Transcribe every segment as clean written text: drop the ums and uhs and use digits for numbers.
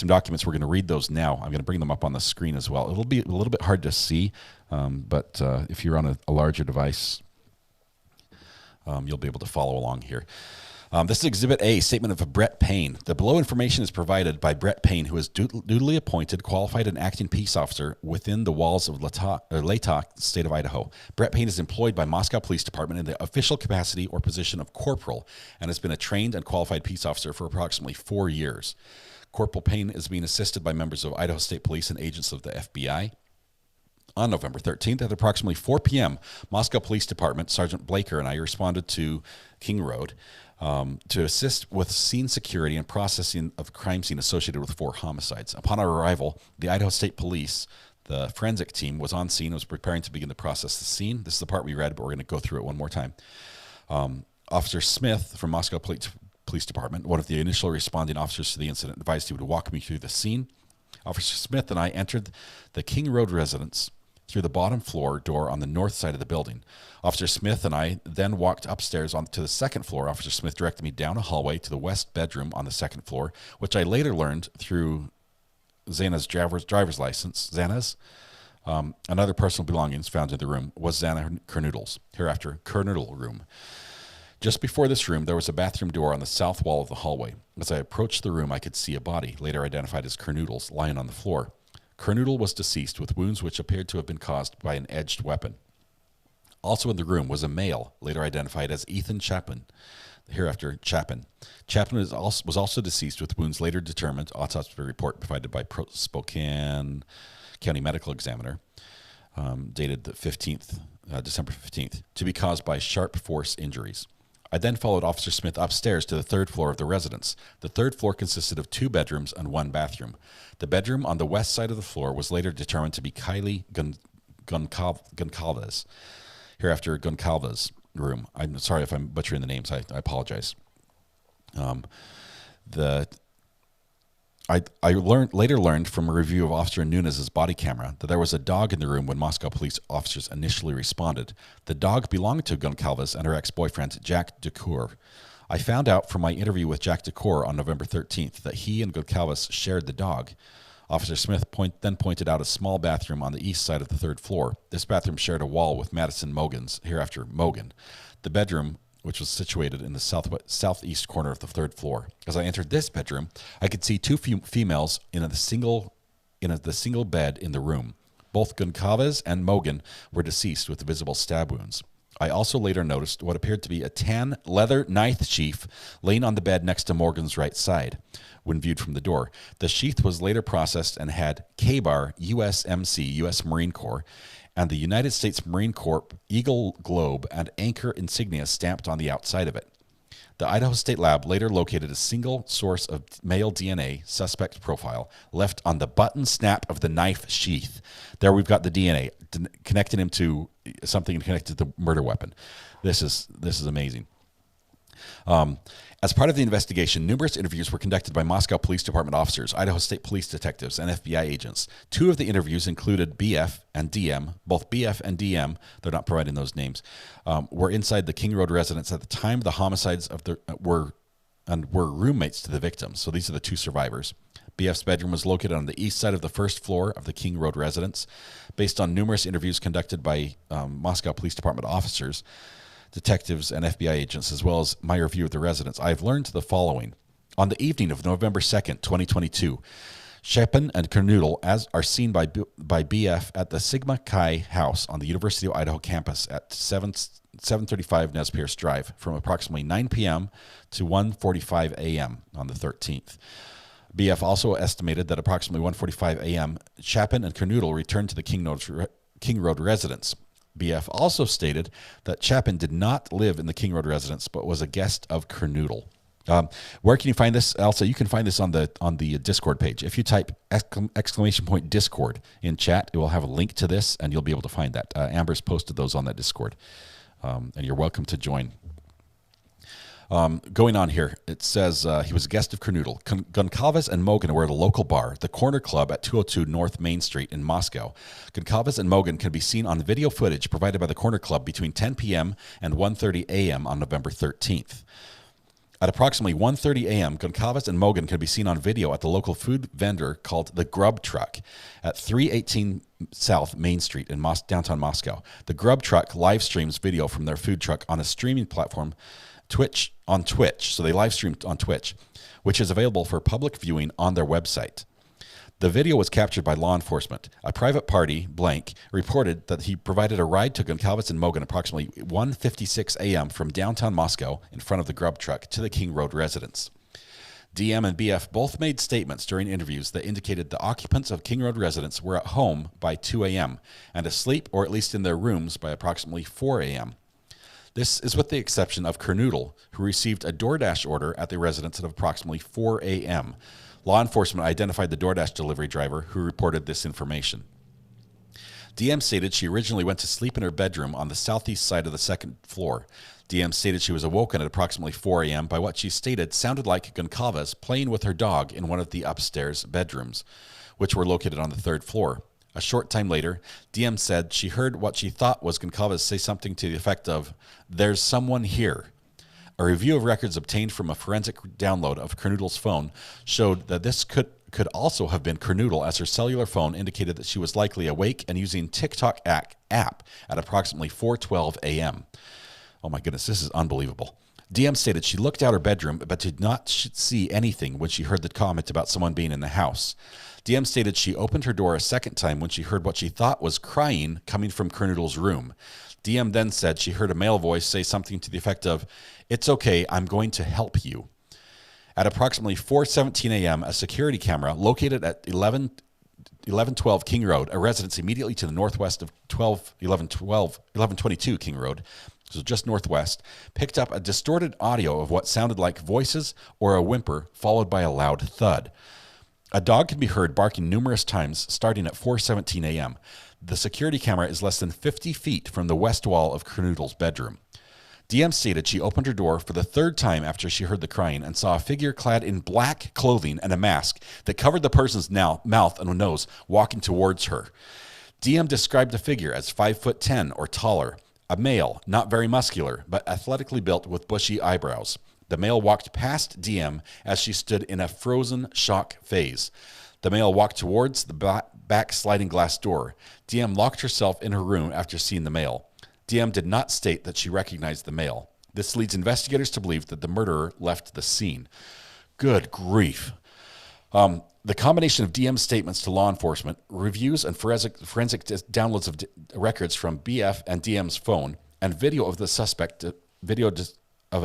some documents. We're going to read those now. I'm going to bring them up on the screen as well. It'll be a little bit hard to see, but if you're on a larger device, you'll be able to follow along here. This is Exhibit A, statement of Brett Payne. The below information is provided by Brett Payne, who is duly appointed, qualified, and acting peace officer within the walls of Latah, state of Idaho. Brett Payne is employed by Moscow Police Department in the official capacity or position of corporal and has been a trained and qualified peace officer for approximately 4 years. Corporal Payne is being assisted by members of Idaho State Police and agents of the FBI. On November 13th, at approximately 4 p.m., Moscow Police Department, Sergeant Blaker and I responded to King Road to assist with scene security and processing of crime scene associated with 4 homicides. Upon our arrival, the Idaho State Police, the forensic team, was on scene and was preparing to begin to process the scene. This is the part we read, but we're going to go through it one more time. Officer Smith from Moscow Police Department, one of the initial responding officers to the incident, advised he would walk me through the scene. Officer Smith and I entered the King Road residence through the bottom floor door on the north side of the building. Officer Smith and I then walked upstairs to the second floor. Officer Smith directed me down a hallway to the west bedroom on the second floor, which I later learned through Xana's driver's license. Xana's and other personal belongings found in the room was Xana Kernoodle's, hereafter Kernoodle room. Just before this room, there was a bathroom door on the south wall of the hallway. As I approached the room, I could see a body, later identified as Kernoodle's, lying on the floor. Kernoodle was deceased with wounds which appeared to have been caused by an edged weapon. Also in the room was a male, later identified as Ethan Chapin, hereafter Chapin. Chapin was also deceased with wounds later determined, autopsy report provided by Spokane County Medical Examiner, dated the 15th, December 15th, to be caused by sharp force injuries. I then followed Officer Smith upstairs to the third floor of the residence. The third floor consisted of 2 bedrooms and 1 bathroom. The bedroom on the west side of the floor was later determined to be Kylie Goncalves, hereafter Goncalves' room. I'm sorry if I'm butchering the names. I apologize. I later learned from a review of Officer Nunez's body camera that there was a dog in the room when Moscow police officers initially responded. The dog belonged to Goncalves and her ex-boyfriend, Jack Decour. I found out from my interview with Jack Decour on November 13th that he and Goncalves shared the dog. Officer Smith then pointed out a small bathroom on the east side of the third floor. This bathroom shared a wall with Madison Mogan's, hereafter Mogan. The bedroom, which was situated in the southeast corner of the third floor. As I entered this bedroom, I could see 2 females in the single bed in the room. Both Goncalves and Mogan were deceased with visible stab wounds. I also later noticed what appeared to be a tan leather knife sheath laying on the bed next to Morgan's right side when viewed from the door. The sheath was later processed and had K-Bar, USMC, U.S. Marine Corps, and the United States Marine Corps Eagle Globe and Anchor insignia stamped on the outside of it. The Idaho State Lab later located a single source of male DNA suspect profile left on the button snap of the knife sheath. There we've got the DNA connecting him to something connected to the murder weapon. This is amazing. As part of the investigation, numerous interviews were conducted by Moscow Police Department officers, Idaho State Police detectives, and FBI agents. 2 of the interviews included BF and DM. Both BF and DM, they're not providing those names, were inside the King Road residence at the time the homicides were roommates to the victims. So these are the 2 survivors. BF's bedroom was located on the east side of the first floor of the King Road residence. Based on numerous interviews conducted by Moscow Police Department officers, detectives, and FBI agents, as well as my review of the residence, I have learned the following. On the evening of November 2nd, 2022, Chapin and Kernoodle are seen by BF at the Sigma Chi house on the University of Idaho campus at 735 Nez Perce Drive from approximately 9 p.m. to 1:45 a.m. on the 13th. BF also estimated that approximately 1:45 a.m., Chapin and Kernoodle returned to the King Road residence. BF also stated that Chapin did not live in the King Road residence, but was a guest of Kernoodle. Where can you find this, Elsa? You can find this on the Discord page. If you type !Discord in chat, it will have a link to this, and you'll be able to find that. Amber's posted those on that Discord, and you're welcome to join. Going on here, it says he was a guest of Kernoodle. Goncalves and Mogan were at a local bar, the Corner Club at 202 North Main Street in Moscow. Goncalves and Mogan can be seen on video footage provided by the Corner Club between 10 p.m. and 1:30 a.m. on November 13th. At approximately 1:30 a.m., Goncalves and Mogan can be seen on video at the local food vendor called the Grub Truck at 318 South Main Street in downtown Moscow. The Grub Truck live streams video from their food truck on a streaming platform, Twitch. So they live streamed on Twitch, which is available for public viewing on their website. The video was captured by law enforcement. A private party, Blank, reported that he provided a ride to Goncalves and Mogan approximately 1:56 a.m. from downtown Moscow in front of the Grub Truck to the King Road residence. DM and BF both made statements during interviews that indicated the occupants of King Road residence were at home by 2 a.m. and asleep or at least in their rooms by approximately 4 a.m. This is with the exception of Kernoodle, who received a DoorDash order at the residence at approximately 4 a.m. Law enforcement identified the DoorDash delivery driver who reported this information. DM stated she originally went to sleep in her bedroom on the southeast side of the second floor. DM stated she was awoken at approximately 4 a.m. by what she stated sounded like Goncalves playing with her dog in one of the upstairs bedrooms, which were located on the third floor. A short time later, DM said she heard what she thought was Goncalves say something to the effect of, "There's someone here." A review of records obtained from a forensic download of Kernoodle's phone showed that this could also have been Kernoodle, as her cellular phone indicated that she was likely awake and using TikTok app at approximately 4:12 a.m. Oh my goodness, this is unbelievable. DM stated she looked out her bedroom but did not see anything when she heard the comment about someone being in the house. DM stated she opened her door a second time when she heard what she thought was crying coming from Kernoodle's room. DM then said she heard a male voice say something to the effect of, "It's okay, I'm going to help you." At approximately 4:17 a.m., a security camera located at 1112 King Road, a residence immediately to the northwest of 1122 King Road, so just northwest, picked up a distorted audio of what sounded like voices or a whimper, followed by a loud thud. A dog can be heard barking numerous times starting at 4:17 a.m. The security camera is less than 50 feet from the west wall of Kernoodle's bedroom. DM stated she opened her door for the third time after she heard the crying and saw a figure clad in black clothing and a mask that covered the person's mouth and nose walking towards her. DM described the figure as 5'10" or taller, a male, not very muscular, but athletically built with bushy eyebrows. The male walked past DM as she stood in a frozen shock phase. The male walked towards the back sliding glass door. DM locked herself in her room after seeing the male. DM did not state that she recognized the male. This leads investigators to believe that the murderer left the scene. Good grief. The combination of DM's statements to law enforcement, reviews and forensic downloads of records from BF and DM's phone, and video of the suspect a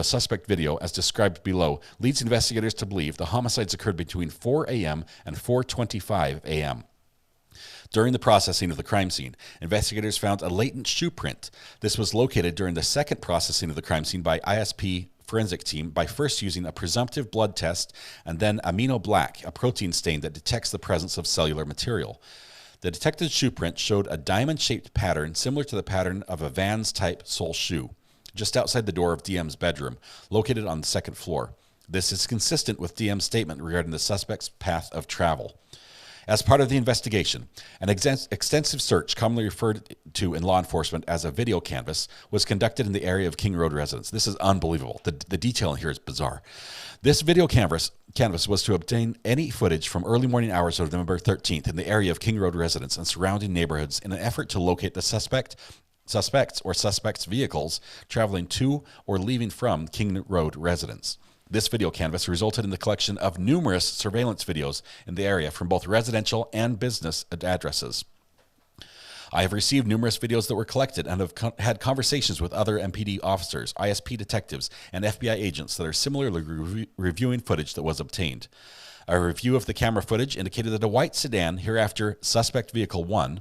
suspect video, as described below, leads investigators to believe the homicides occurred between 4 a.m. and 4:25 a.m. During the processing of the crime scene, investigators found a latent shoe print. This was located during the second processing of the crime scene by ISP forensic team by first using a presumptive blood test and then amino black, a protein stain that detects the presence of cellular material. The detected shoe print showed a diamond-shaped pattern similar to the pattern of a Vans-type sole shoe, just outside the door of DM's bedroom, located on the second floor. This is consistent with DM's statement regarding the suspect's path of travel. As part of the investigation, an extensive search, commonly referred to in law enforcement as a video canvass, was conducted in the area of King Road residence. This is unbelievable. The detail in here is bizarre. This video canvass was to obtain any footage from early morning hours of November 13th in the area of King Road residence and surrounding neighborhoods in an effort to locate the suspects or suspects' vehicles traveling to or leaving from King Road residence. This video canvas resulted in the collection of numerous surveillance videos in the area from both residential and business addresses. I have received numerous videos that were collected and have had conversations with other MPD officers, ISP detectives, and FBI agents that are similarly reviewing footage that was obtained. A review of the camera footage indicated that a white sedan, hereafter suspect vehicle 1,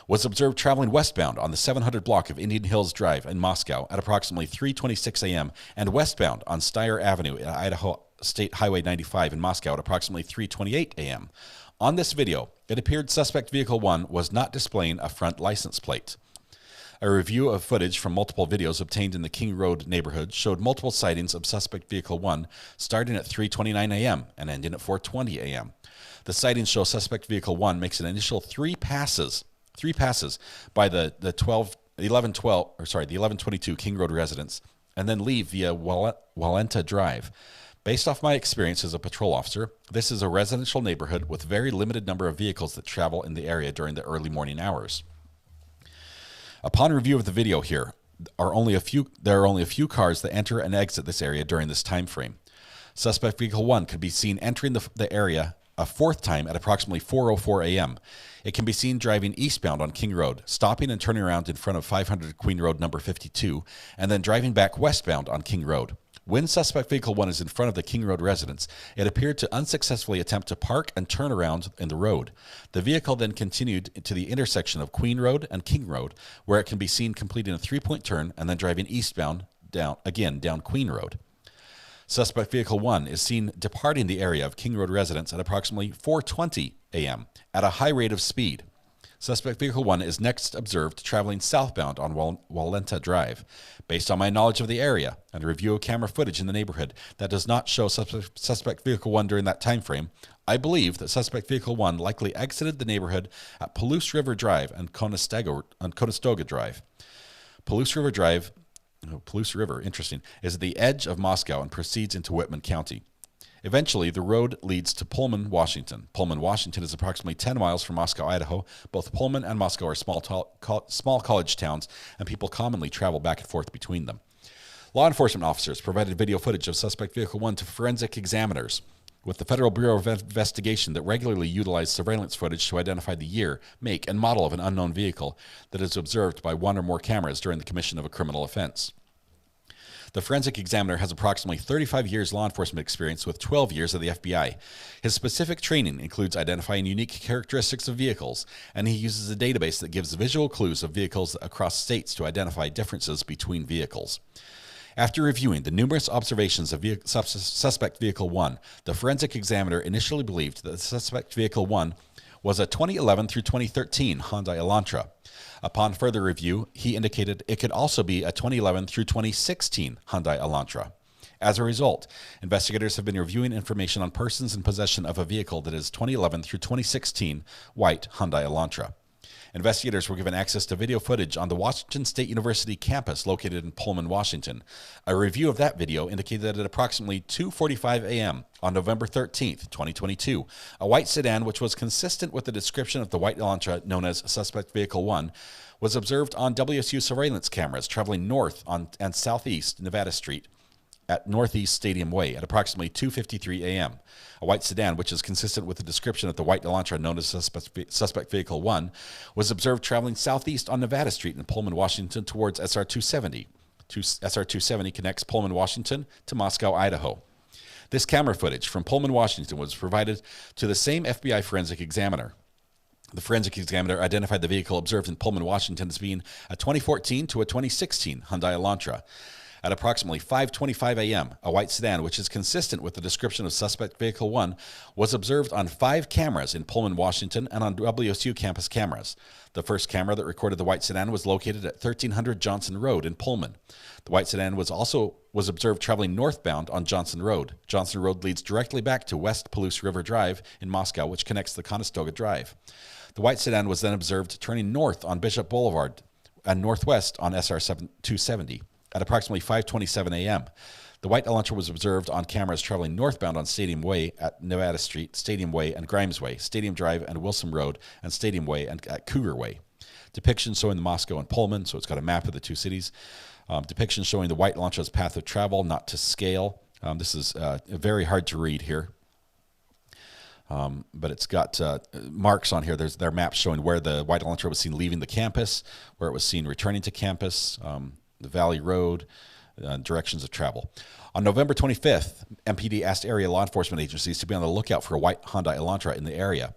was observed traveling westbound on the 700 block of Indian Hills Drive in Moscow at approximately 3:26 a.m. and westbound on Steyr Avenue at Idaho State Highway 95 in Moscow at approximately 3:28 a.m. On this video, it appeared suspect vehicle 1 was not displaying a front license plate. A review of footage from multiple videos obtained in the King Road neighborhood showed multiple sightings of suspect vehicle 1 starting at 3:29 a.m. and ending at 4:20 a.m. The sightings show suspect vehicle 1 makes an initial three passes by the 1122 King Road residence and then leave via Walenta Drive. Based off my experience as a patrol officer, this is a residential neighborhood with very limited number of vehicles that travel in the area during the early morning hours. Upon review of the video here, there are only a few cars that enter and exit this area during this time frame. Suspect Vehicle 1 could be seen entering the area a fourth time at approximately 4:04 a.m. It can be seen driving eastbound on King Road, stopping and turning around in front of 500 Queen Road number 52, and then driving back westbound on King Road. When Suspect Vehicle 1 is in front of the King Road residence, it appeared to unsuccessfully attempt to park and turn around in the road. The vehicle then continued to the intersection of Queen Road and King Road, where it can be seen completing a three-point turn and then driving eastbound down Queen Road. Suspect Vehicle 1 is seen departing the area of King Road residence at approximately 4:20 a.m. at a high rate of speed. Suspect Vehicle 1 is next observed traveling southbound on Walenta Drive. Based on my knowledge of the area and a review of camera footage in the neighborhood that does not show Suspect Vehicle 1 during that time frame, I believe that Suspect Vehicle 1 likely exited the neighborhood at Palouse River Drive and Conestoga Drive. Palouse River, interesting, is at the edge of Moscow and proceeds into Whitman County. Eventually, the road leads to Pullman, Washington. Pullman, Washington is approximately 10 miles from Moscow, Idaho. Both Pullman and Moscow are small college towns, and people commonly travel back and forth between them. Law enforcement officers provided video footage of Suspect Vehicle 1 to forensic examiners with the Federal Bureau of Investigation that regularly utilize surveillance footage to identify the year, make, and model of an unknown vehicle that is observed by one or more cameras during the commission of a criminal offense. The forensic examiner has approximately 35 years law enforcement experience with 12 years of the FBI. His specific training includes identifying unique characteristics of vehicles, and he uses a database that gives visual clues of vehicles across states to identify differences between vehicles. After reviewing the numerous observations of Suspect Vehicle 1, the forensic examiner initially believed that the Suspect Vehicle 1 was a 2011 through 2013 Hyundai Elantra. Upon further review, he indicated it could also be a 2011 through 2016 Hyundai Elantra. As a result, investigators have been reviewing information on persons in possession of a vehicle that is 2011 through 2016 white Hyundai Elantra. Investigators were given access to video footage on the Washington State University campus located in Pullman, Washington. A review of that video indicated that at approximately 2:45 a.m. on November 13th, 2022, a white sedan which was consistent with the description of the white Elantra known as Suspect Vehicle 1 was observed on WSU surveillance cameras traveling north on and southeast Nevada Street at Northeast Stadium Way at approximately 2:53 a.m. A white sedan, which is consistent with the description of the white Elantra known as Suspect Vehicle 1, was observed traveling southeast on Nevada Street in Pullman, Washington towards SR 270. SR 270 connects Pullman, Washington to Moscow, Idaho. This camera footage from Pullman, Washington was provided to the same FBI forensic examiner. The forensic examiner identified the vehicle observed in Pullman, Washington as being a 2014 to a 2016 Hyundai Elantra. At approximately 5:25 a.m., a white sedan, which is consistent with the description of Suspect Vehicle 1, was observed on 5 cameras in Pullman, Washington, and on WSU campus cameras. The first camera that recorded the white sedan was located at 1300 Johnson Road in Pullman. The white sedan was observed traveling northbound on Johnson Road. Johnson Road leads directly back to West Palouse River Drive in Moscow, which connects the Conestoga Drive. The white sedan was then observed turning north on Bishop Boulevard and northwest on SR 270. At approximately 5:27 a.m., the white Elantra was observed on cameras traveling northbound on Stadium Way at Nevada Street, Stadium Way and Grimes Way, Stadium Drive and Wilson Road, and Stadium Way and at Cougar Way. Depictions showing the Moscow and Pullman, so it's got a map of the two cities. Depictions showing the white Elantra's path of travel, not to scale. This is very hard to read here. But it's got marks on here. There are maps showing where the white Elantra was seen leaving the campus, where it was seen returning to campus, the Valley Road, directions of travel. On November 25th, MPD asked area law enforcement agencies to be on the lookout for a white Hyundai Elantra in the area.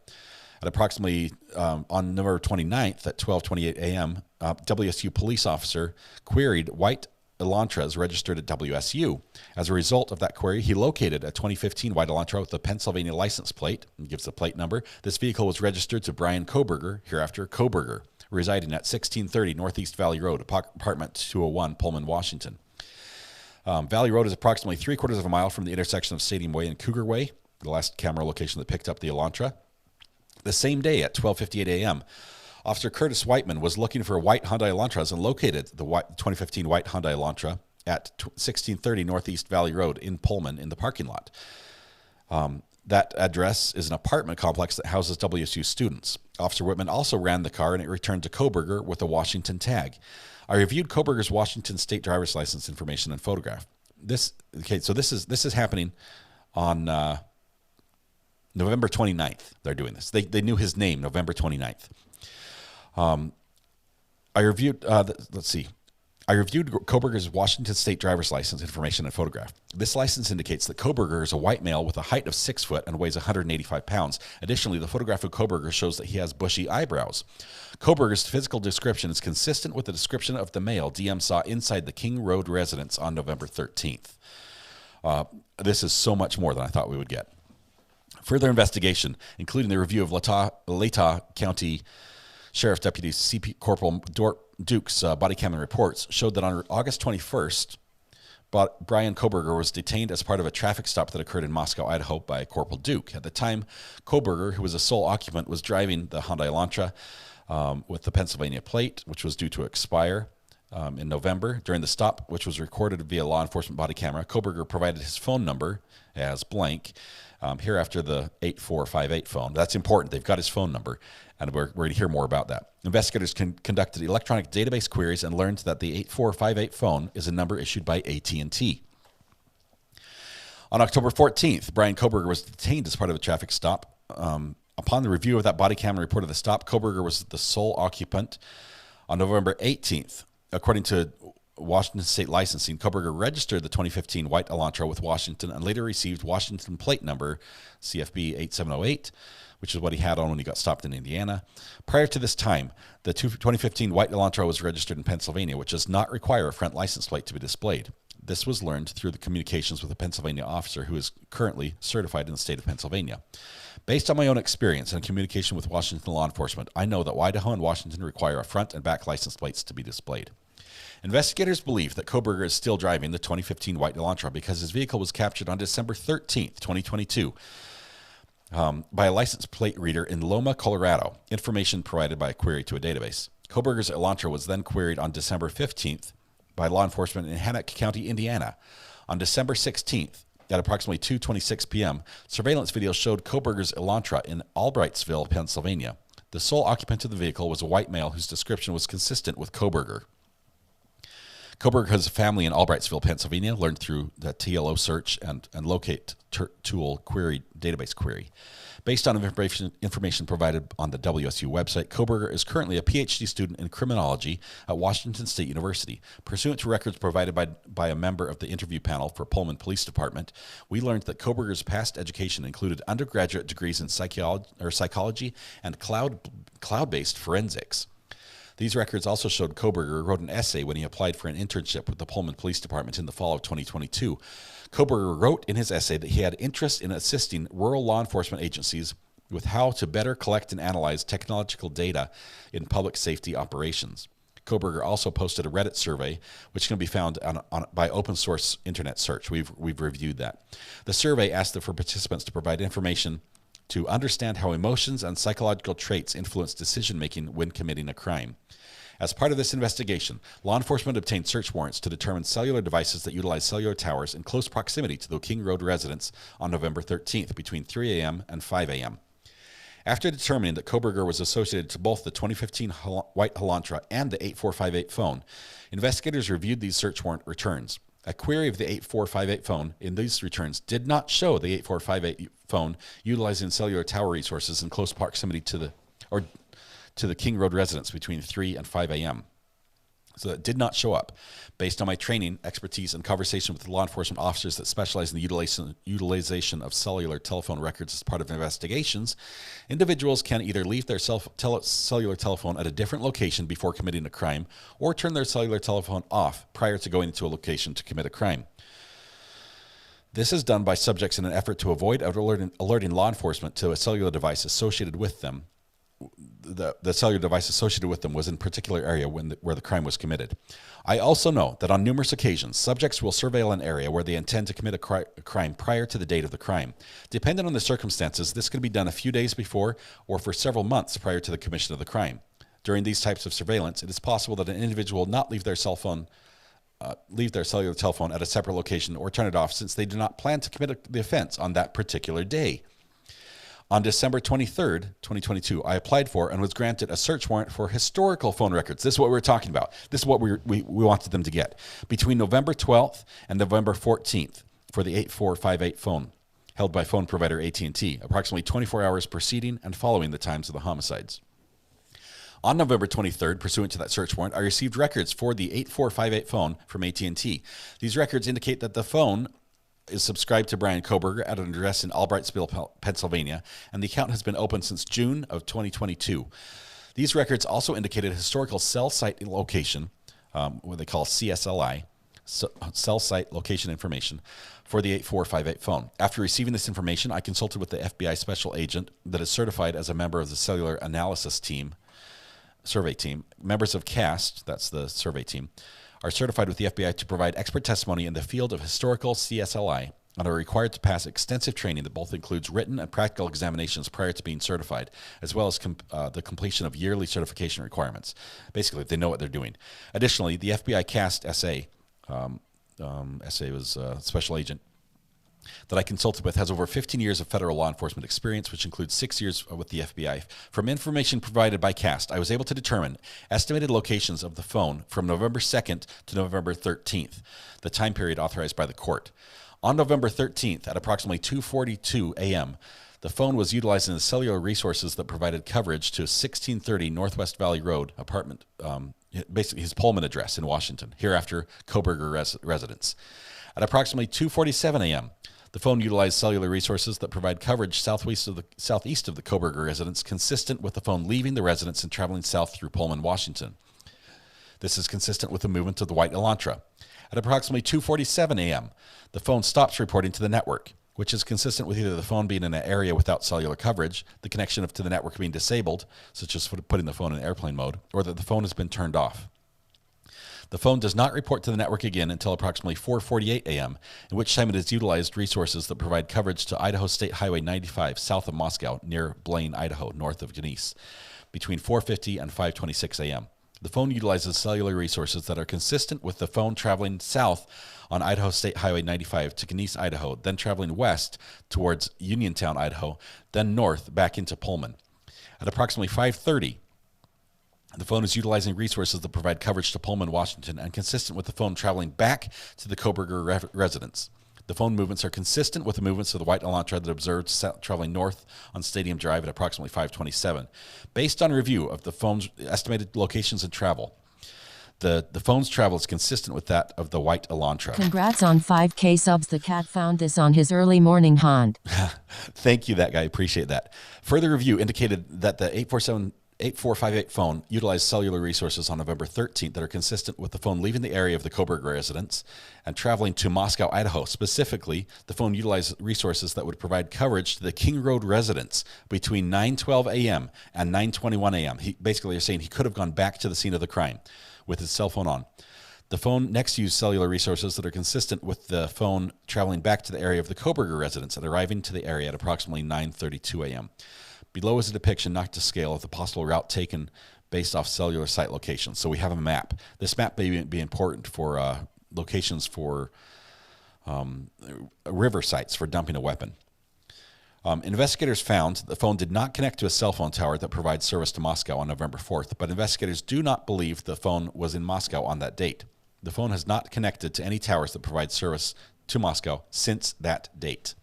At approximately on November 29th at 12:28 a.m., WSU police officer queried white Elantras registered at WSU. As a result of that query, he located a 2015 white Elantra with a Pennsylvania license plate and gives the plate number. This vehicle was registered to Brian Koberger, hereafter Koberger, residing at 1630 Northeast Valley Road, apartment 201, Pullman, Washington. Valley Road is approximately 3/4 of a mile from the intersection of Stadium Way and Cougar Way, the last camera location that picked up the Elantra. The same day at 12:58 a.m., Officer Curtis Whiteman was looking for white Hyundai Elantras and located the 2015 white Hyundai Elantra at 1630 Northeast Valley Road in Pullman in the parking lot. That address is an apartment complex that houses WSU students. Officer Whitman also ran the car, and it returned to Koberger with a Washington tag. I reviewed Koberger's Washington State driver's license information and photograph. This is happening on November 29th. They're doing this. They knew his name, November 29th. I reviewed. I reviewed Koberger's Washington State driver's license information and photograph. This license indicates that Koberger is a white male with a height of 6 foot and weighs 185 pounds. Additionally, the photograph of Koberger shows that he has bushy eyebrows. Koberger's physical description is consistent with the description of the male DM saw inside the King Road residence on November 13th. This is so much more than I thought we would get. Further investigation, including the review of Latah County Sheriff Deputy CP Corporal Duke's body cam reports, showed that on August 21st, Brian Koberger was detained as part of a traffic stop that occurred in Moscow, Idaho by Corporal Duke. At the time, Koberger, who was a sole occupant, was driving the Hyundai Elantra with the Pennsylvania plate, which was due to expire in November. During the stop, which was recorded via law enforcement body camera, Koberger provided his phone number as blank. Hereafter, the 8458 phone. That's important. They've got his phone number, and we're going to hear more about that. Investigators conducted electronic database queries and learned that the 8458 phone is a number issued by AT&T. On October 14th, Brian Koberger was detained as part of a traffic stop. Upon the review of that body camera report of the stop, Koberger was the sole occupant. On November 18th, according to Washington State licensing, Koberger registered the 2015 white Elantra with Washington and later received Washington plate number CFB 8708, which is what he had on when he got stopped in Indiana. Prior to this time, the 2015 white Elantra was registered in Pennsylvania, which does not require a front license plate to be displayed. This was learned through the communications with a Pennsylvania officer who is currently certified in the state of Pennsylvania. Based on my own experience and communication with Washington law enforcement, I know that Idaho and Washington require a front and back license plates to be displayed. Investigators believe that Koberger is still driving the 2015 white Elantra because his vehicle was captured on December 13th, 2022, by a license plate reader in Loma, Colorado, information provided by a query to a database. Koberger's Elantra was then queried on December 15th by law enforcement in Hannock County, Indiana. On December 16th, at approximately 2:26 p.m., surveillance video showed Koberger's Elantra in Albrightsville, Pennsylvania. The sole occupant of the vehicle was a white male whose description was consistent with Koberger. Koberger has a family in Albrightsville, Pennsylvania, learned through the TLO search and locate tool query database query. Based on information provided on the WSU website, Koberger is currently a PhD student in criminology at Washington State University. Pursuant to records provided by a member of the interview panel for Pullman Police Department, we learned that Koberger's past education included undergraduate degrees in psychology and cloud-based forensics. These records also showed Koberger wrote an essay when he applied for an internship with the Pullman Police Department in the fall of 2022. Koberger wrote in his essay that he had interest in assisting rural law enforcement agencies with how to better collect and analyze technological data in public safety operations. Koberger also posted a Reddit survey, which can be found by open source internet search. We've reviewed that. The survey asked for participants to provide information to understand how emotions and psychological traits influence decision-making when committing a crime. As part of this investigation, law enforcement obtained search warrants to determine cellular devices that utilize cellular towers in close proximity to the King Road residence on November 13th between 3 a.m. and 5 a.m. After determining that Koberger was associated to both the 2015 white Elantra and the 8458 phone, investigators reviewed these search warrant returns. A query of the 8458 phone in these returns did not show the 8458 phone utilizing cellular tower resources in close proximity to the King Road residence between 3 and 5 a.m. So that did not show up. Based on my training, expertise, and conversation with law enforcement officers that specialize in the utilization of cellular telephone records as part of investigations, individuals can either leave their cellular telephone at a different location before committing a crime or turn their cellular telephone off prior to going into a location to commit a crime. This is done by subjects in an effort to avoid alerting law enforcement to a cellular device associated with them. The cellular device associated with them was in a particular area where the crime was committed. I also know that on numerous occasions, subjects will surveil an area where they intend to commit a crime prior to the date of the crime. Depending on the circumstances, this could be done a few days before or for several months prior to the commission of the crime. During these types of surveillance, it is possible that an individual will not leave their cell phone leave their cellular telephone at a separate location or turn it off since they do not plan to commit the offense on that particular day. On December 23rd, 2022, I applied for and was granted a search warrant for historical phone records. This is what we were talking about. This is what we wanted them to get. Between November 12th and November 14th for the 8458 phone held by phone provider AT&T, approximately 24 hours preceding and following the times of the homicides. On November 23rd, pursuant to that search warrant, I received records for the 8458 phone from AT&T. These records indicate that the phone is subscribed to Brian Koberger at an address in Albrightsville, Pennsylvania, and the account has been open since June of 2022. These records also indicated historical cell site location, what they call CSLI, cell site location information, for the 8458 phone. After receiving this information, I consulted with the FBI special agent that is certified as a member of the cellular analysis team, survey team. Members of CAST, that's the survey team, are certified with the FBI to provide expert testimony in the field of historical CSLI and are required to pass extensive training that both includes written and practical examinations prior to being certified, as well as the completion of yearly certification requirements. Basically, they know what they're doing. Additionally, the FBI CAST SA, SA was a special agent, that I consulted with has over 15 years of federal law enforcement experience, which includes 6 years with the FBI. From information provided by CAST, I was able to determine estimated locations of the phone from November 2nd to November 13th, the time period authorized by the court. On November 13th, at approximately 2:42 a.m., the phone was utilizing the cellular resources that provided coverage to 1630 Northwest Valley Road apartment, basically his Pullman address in Washington, hereafter Koberger residence. At approximately 2:47 a.m., the phone utilized cellular resources that provide coverage southeast of the Koberger residence, consistent with the phone leaving the residence and traveling south through Pullman, Washington. This is consistent with the movement of the white Elantra. At approximately 2:47 a.m., the phone stops reporting to the network, which is consistent with either the phone being in an area without cellular coverage, the connection to the network being disabled, such as putting the phone in airplane mode, or that the phone has been turned off. The phone does not report to the network again until approximately 4:48 a.m., in which time it has utilized resources that provide coverage to Idaho State Highway 95 south of Moscow, near Blaine, Idaho, north of Genesee, between 4:50 and 5:26 a.m. The phone utilizes cellular resources that are consistent with the phone traveling south on Idaho State Highway 95 to Genesee, Idaho, then traveling west towards Uniontown, Idaho, then north back into Pullman. At approximately 5:30, the phone is utilizing resources that provide coverage to Pullman, Washington, and consistent with the phone traveling back to the Koberger residence. The phone movements are consistent with the movements of the white Elantra that observed traveling north on Stadium Drive at approximately 5:27. Based on review of the phone's estimated locations and travel, the phone's travel is consistent with that of the white Elantra. Congrats on 5K subs. The cat found this on his early morning hunt. Thank you, that guy. Appreciate that. Further review indicated that the 8458 phone utilized cellular resources on November 13th that are consistent with the phone leaving the area of the Koberger residence and traveling to Moscow, Idaho. Specifically, the phone utilized resources that would provide coverage to the King Road residence between 9:12 a.m. and 9:21 a.m. Basically, they're saying he could have gone back to the scene of the crime with his cell phone on. The phone next used cellular resources that are consistent with the phone traveling back to the area of the Koberger residence and arriving to the area at approximately 9:32 a.m. Below is a depiction, not to scale, of the possible route taken based off cellular site locations. So we have a map. This map may be important for locations for river sites for dumping a weapon. Investigators found the phone did not connect to a cell phone tower that provides service to Moscow on November 4th, but investigators do not believe the phone was in Moscow on that date. The phone has not connected to any towers that provide service to Moscow since that date.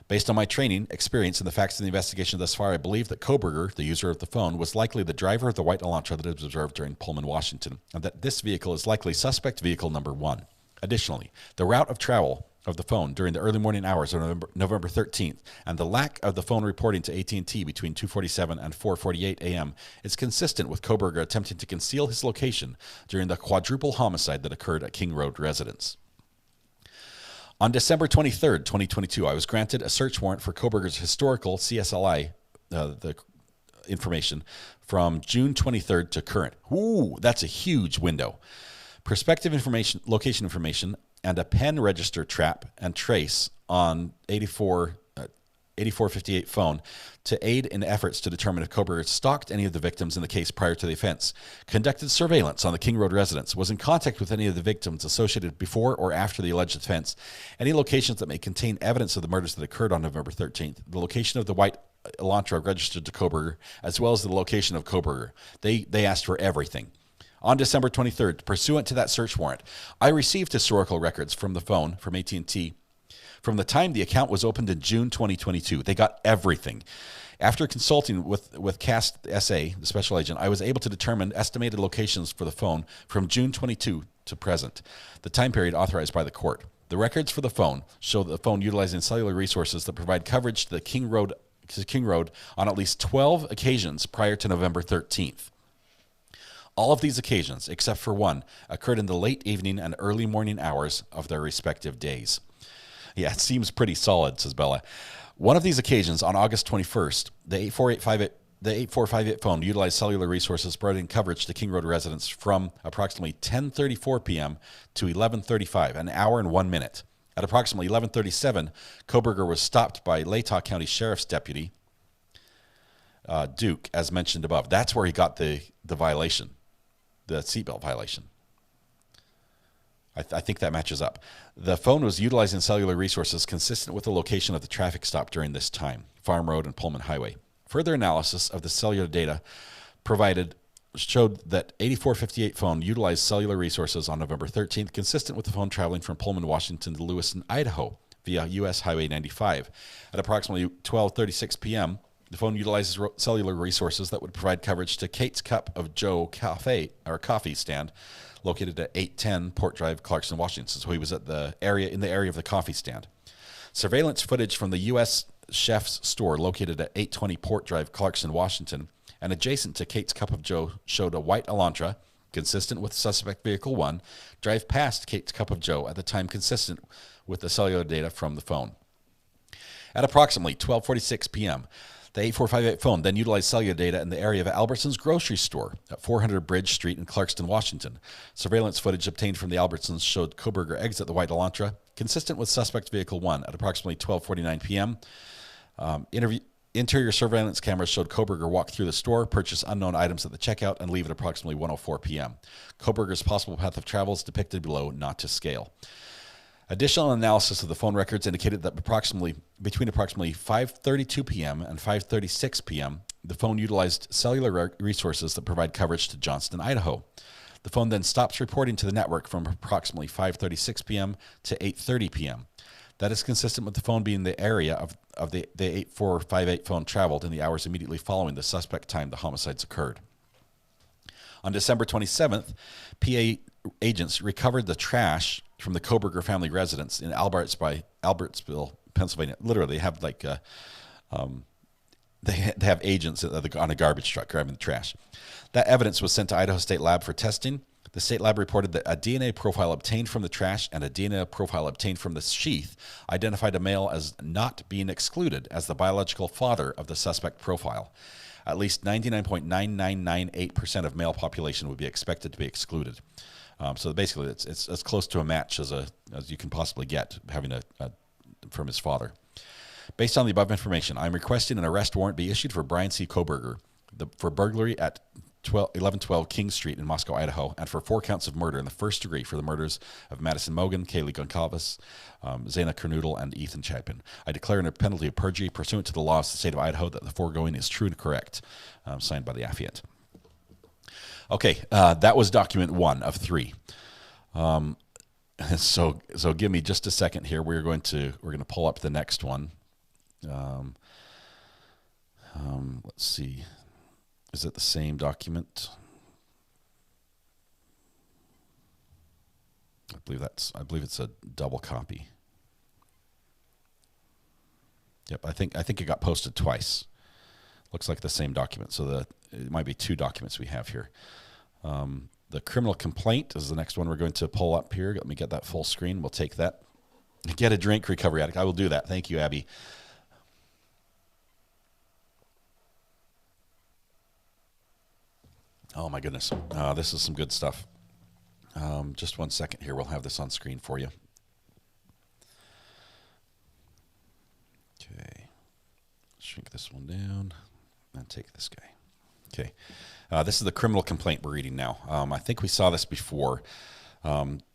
Based on my training, experience, and the facts of the investigation thus far, I believe that Koberger, the user of the phone, was likely the driver of the white Elantra that was observed during Pullman, Washington, and that this vehicle is likely suspect vehicle number 1. Additionally, the route of travel of the phone during the early morning hours of November 13th and the lack of the phone reporting to AT&T between 2:47 and 4:48 a.m. is consistent with Koberger attempting to conceal his location during the quadruple homicide that occurred at King Road residence. On December 23rd, 2022, I was granted a search warrant for Koberger's historical CSLI, the information, from June 23rd to current. Ooh, that's a huge window. Prospective information, location information, and a pen register trap and trace on 8458 phone to aid in efforts to determine if Koberger stalked any of the victims in the case prior to the offense, conducted surveillance on the King Road residence, was in contact with any of the victims associated before or after the alleged offense, any locations that may contain evidence of the murders that occurred on November 13th, the location of the white Elantra registered to Koberger, as well as the location of Koberger. They asked for everything. On December 23rd, pursuant to that search warrant, I received historical records from the phone from AT&T from the time the account was opened in June 2022. They got everything. After consulting with CAST SA, the special agent, I was able to determine estimated locations for the phone from June 22 to present, the time period authorized by the court. The records for the phone show that the phone utilizing cellular resources that provide coverage to the King Road on at least 12 occasions prior to November 13th. All of these occasions, except for one, occurred in the late evening and early morning hours of their respective days. Yeah, it seems pretty solid, says Bella. One of these occasions, on August 21st, the 8458 phone utilized cellular resources providing coverage to King Road residents from approximately 10:34 p.m. to 11:35, an hour and 1 minute. At approximately 11:37, Koberger was stopped by Latah County Sheriff's Deputy Duke, as mentioned above. That's where he got the violation, the seatbelt violation. I think that matches up. The phone was utilizing cellular resources consistent with the location of the traffic stop during this time, Farm Road and Pullman Highway. Further analysis of the cellular data provided showed that 8458 phone utilized cellular resources on November 13th, consistent with the phone traveling from Pullman, Washington to Lewiston, Idaho, via U.S. Highway 95. At approximately 12:36 p.m., the phone utilizes cellular resources that would provide coverage to Kate's Cup of Joe coffee stand, located at 810 Port Drive, Clarkston, Washington. So he was at the area of the coffee stand. Surveillance footage from the U.S. Chef's store, located at 820 Port Drive, Clarkston, Washington, and adjacent to Kate's Cup of Joe, showed a white Elantra, consistent with suspect vehicle 1, drive past Kate's Cup of Joe at the time consistent with the cellular data from the phone. At approximately 12:46 p.m., the 8458 phone then utilized cellular data in the area of Albertsons grocery store at 400 Bridge Street in Clarkston, Washington. Surveillance footage obtained from the Albertsons showed Koberger exit the white Elantra, consistent with suspect vehicle 1 at approximately 12:49 p.m. Interior surveillance cameras showed Koberger walk through the store, purchase unknown items at the checkout, and leave at approximately 1:04 p.m. Koberger's possible path of travel is depicted below, not to scale. Additional analysis of the phone records indicated that between approximately 5:32 p.m. and 5:36 p.m., the phone utilized cellular resources that provide coverage to Johnston, Idaho. The phone then stops reporting to the network from approximately 5:36 p.m. to 8:30 p.m. That is consistent with the phone being the area of the 8458 phone traveled in the hours immediately following the suspect time the homicides occurred. On December 27th, PA agents recovered the trash from the Koberger family residence in Albertsville, Pennsylvania. Literally, they have they have agents on a garbage truck grabbing the trash. That evidence was sent to Idaho State Lab for testing. The state lab reported that a DNA profile obtained from the trash and a DNA profile obtained from the sheath identified a male as not being excluded as the biological father of the suspect profile. At least 99.9998% of male population would be expected to be excluded. So basically, it's as close to a match as you can possibly get, having from his father. Based on the above information, I'm requesting an arrest warrant be issued for Brian C. Koberger for burglary at 1112 King Street in Moscow, Idaho, and for 4 counts of murder in the first degree for the murders of Madison Mogan, Kaylee Goncalves, Zena Kernoodle, and Ethan Chapin. I declare under penalty of perjury pursuant to the laws of the state of Idaho that the foregoing is true and correct. Signed by the affiant. Okay, that was document 1 of 3. So give me just a second here. We're going to pull up the next one. Let's see. Is it the same document? I believe it's a double copy. Yep, I think it got posted twice. Looks like the same document. So it might be 2 documents we have here. The criminal complaint is the next one we're going to pull up here. Let me get that full screen. We'll take that. Get a drink, recovery addict. I will do that. Thank you, Abby. Oh, my goodness. This is some good stuff. Just 1 second here. We'll have this on screen for you. Okay. shrink this one down and take this guy. Okay. This is the criminal complaint we're reading now. I think we saw this before.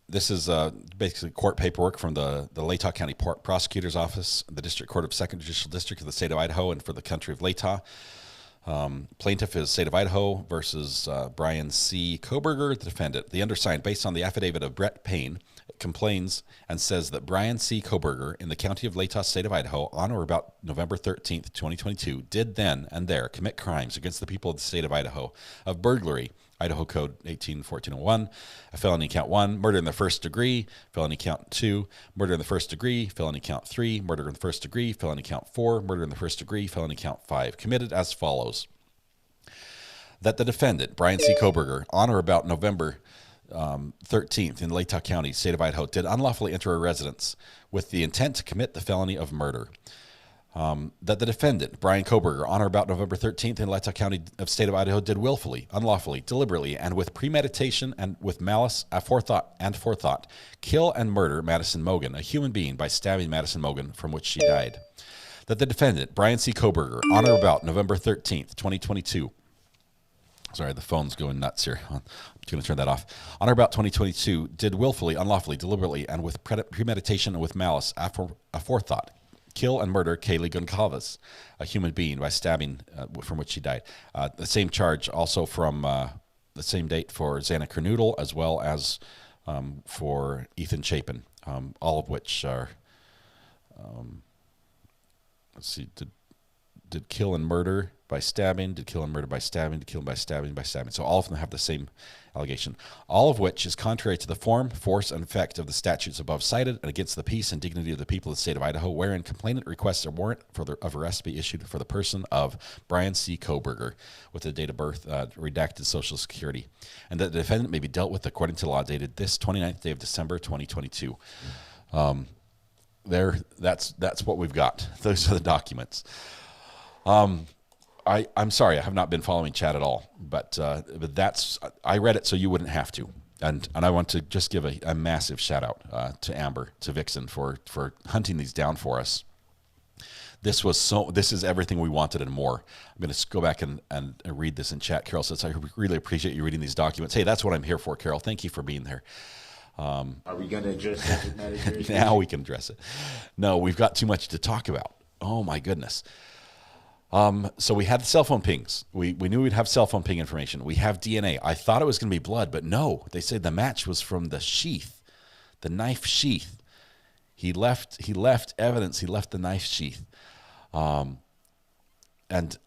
This is basically court paperwork from the Latah County Prosecutor's Office, the District Court of 2nd Judicial District of the state of Idaho and for the county of Latah. Plaintiff is State of Idaho versus Brian C. Koberger, the defendant. The undersigned, based on the affidavit of Brett Payne, complains and says that Brian C. Koberger in the county of Latah, state of Idaho, on or about November 13th, 2022, did then and there commit crimes against the people of the state of Idaho of burglary, Idaho Code 18-1401, a felony count 1, murder in the first degree, felony count 2, murder in the first degree, felony count 3, murder in the first degree, felony count 4, murder in the first degree, felony count 5, committed as follows. That the defendant, Brian C. Koberger, on or about November 13th in Latah County, state of Idaho, did unlawfully enter a residence with the intent to commit the felony of murder. That the defendant, Brian Koberger, on or about November 13th in Latah County of state of Idaho, did willfully, unlawfully, deliberately, and with premeditation and with malice, forethought, kill and murder Madison Mogan, a human being, by stabbing Madison Mogan, from which she died. That the defendant, Brian C. Koberger, on or about November 13th, 2022, sorry, the phone's going nuts here. I'm going to turn that off. On or about 2022, did willfully, unlawfully, deliberately, and with premeditation and with malice, aforethought, kill and murder Kaylee Goncalves, a human being, by stabbing from which she died. The same charge also from the same date for Xana Kernoodle, as well as for Ethan Chapin, all of which are, let's see, did kill and murder by stabbing, did kill and murder by stabbing, did kill by stabbing, by stabbing. So all of them have the same allegation. All of which is contrary to the form, force, and effect of the statutes above cited and against the peace and dignity of the people of the state of Idaho, wherein complainant requests a warrant of arrest be issued for the person of Brian C. Koberger with the date of birth, redacted social security, and that the defendant may be dealt with according to law dated this 29th day of December 2022. That's what we've got. Those are the documents. I'm sorry, I have not been following chat at all, but I read it so you wouldn't have to. And I want to just give a massive shout out to Amber, to Vixen for hunting these down for us. This is everything we wanted and more. I'm going to go back and read this in chat. Carol says, I really appreciate you reading these documents. Hey, that's what I'm here for, Carol. Thank you for being there. Are we going to address subject matter jurisdiction? Now we can address it. No, we've got too much to talk about. Oh my goodness. So we had the cell phone pings. We knew we'd have cell phone ping information. We have DNA. I thought it was going to be blood, but no. They said the match was from the sheath, the knife sheath. He left evidence. He left the knife sheath. And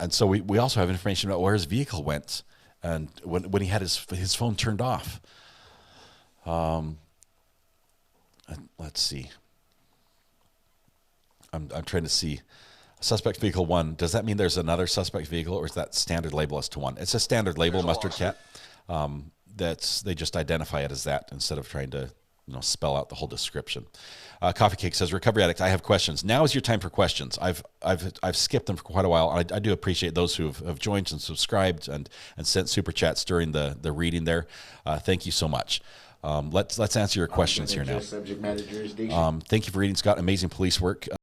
so we also have information about where his vehicle went and when he had his phone turned off. Let's see. I'm trying to see. Suspect vehicle 1, does that mean there's another suspect vehicle, or is that standard label as to 1? It's a standard label, Mustard Cat. They just identify it as that instead of trying to spell out the whole description. Coffee Cake says, Recovery Addict, I have questions. Now is your time for questions. I've skipped them for quite a while. I do appreciate those who have joined and subscribed and sent super chats during the reading there. Thank you so much. Let's answer your questions here now. Subject matter jurisdiction. Thank you for reading, Scott. Amazing police work.